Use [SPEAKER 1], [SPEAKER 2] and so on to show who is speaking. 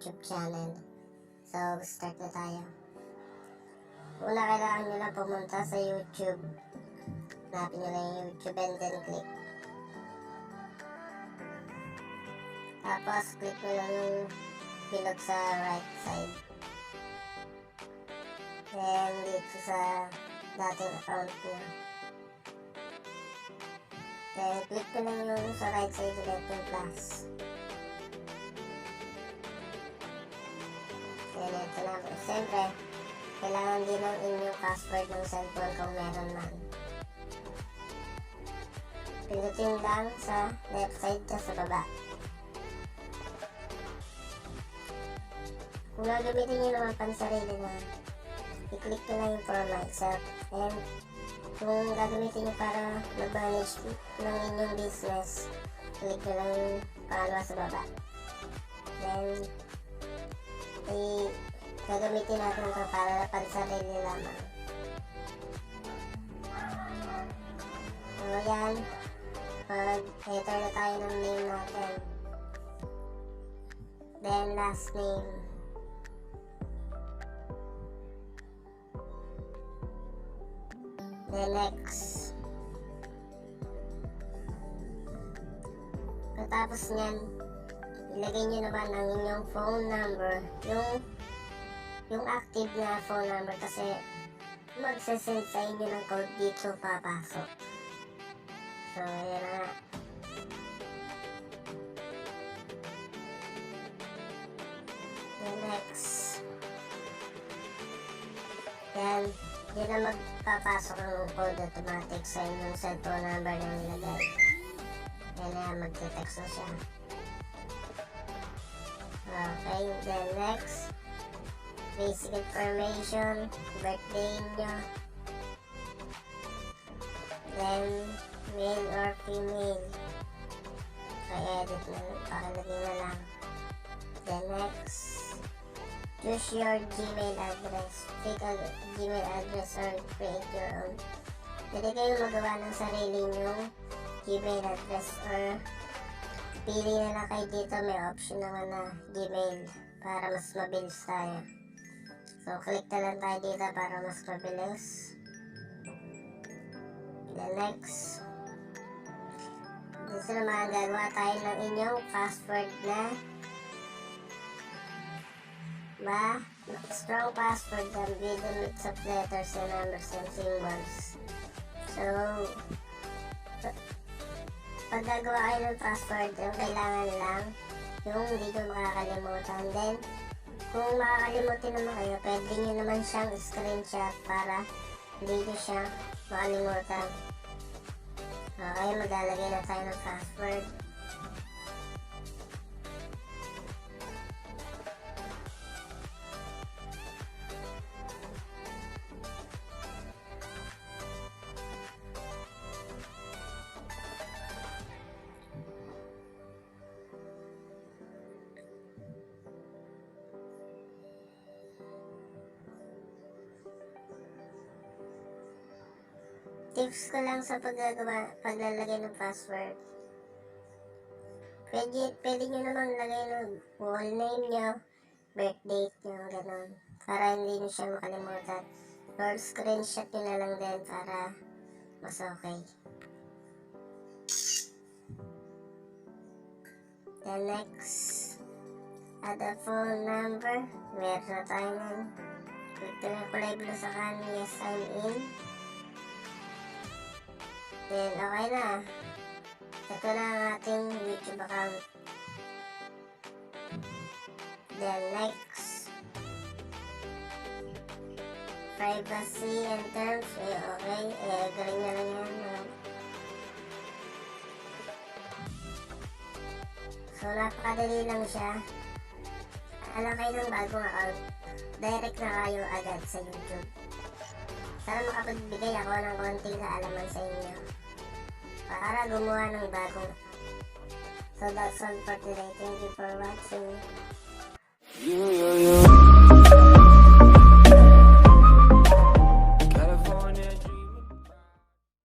[SPEAKER 1] YouTube channel. So, start na tayo. Una, kailangan nyo lang pumunta sa YouTube. Hanapin nyo lang yung YouTube and then click. Tapos, click nyo lang yung bilog sa right side. Then, dito sa dating account nyo. Then, click ko lang yung sa right side ulit yung plus. Then, ito na. Siyempre, kailangan din ng inyong password ng cellphone kung meron man. Pindutin lang sa left side ka sa baba. Kung gagamitin nyo naman pansarili na, i-click nyo lang yung for myself. And kung gagamitin nyo para mag-manage ng inyong business, click nyo lang yung pangalawa sa baba. Then, gagamitin natin ito para pansarili lamang. So, yan. Mag-enter na tayo ng name natin. Then, last name. Then, next. Pagkatapos nyan, ilagay nyo naman ang inyong phone number. Yung active na phone number kasi magsasend sa inyo ng code dito papasok. So, yan na nga. Then next. Yan. Yan na magpapasok ng code automatic sa inyong cellphone number na nilagay. Yan na, magte-text na siya. Okay, then next. Basic information, birthday nyo. Then, male or female. Pa-edit na, pakalagay na lang. Then next, choose your Gmail address. Pick a Gmail address or create your own. Pwede kayong magawa ng sarili nyong Gmail address or pili na lang kayo dito. May option naman na Gmail para mas mabilis tayo. So, click na lang tayo dito para mas mabilis. Then next. Dito naman, gagawa tayo ng inyong password na strong password and with a mix of letters and numbers and symbols. So, pag gagawa kayo ng password, yung kailangan lang yung hindi ko makakalimutan. Then, kung makakalimutin naman kayo, pwede nyo naman siyang screenshot para hindi nyo siya makalimutan. Okay, maglalagay na tayo ng password. Tips ko lang sa paglalagay ng password. Pwede nyo naman lagay ng whole name nyo, birth date nyo, gano'n. Para hindi nyo siya makalimutan. Or screenshot nyo na lang din para mas okay. Then next, add a phone number. Meron na tayo ng click na kulay blue sa kanan, yes, I'm in. Then, okay na. Ito na ang ating YouTube account. Then, next. Privacy and terms. Okay. Agree na lang yan. So, napakadali lang siya. Alam kayo ng bagong account. Direct na kayo agad sa YouTube. Sana makapagbigay ako ng konting kaalaman sa inyo para gumawa ng bagong. So that's all for today. Thank you for watching.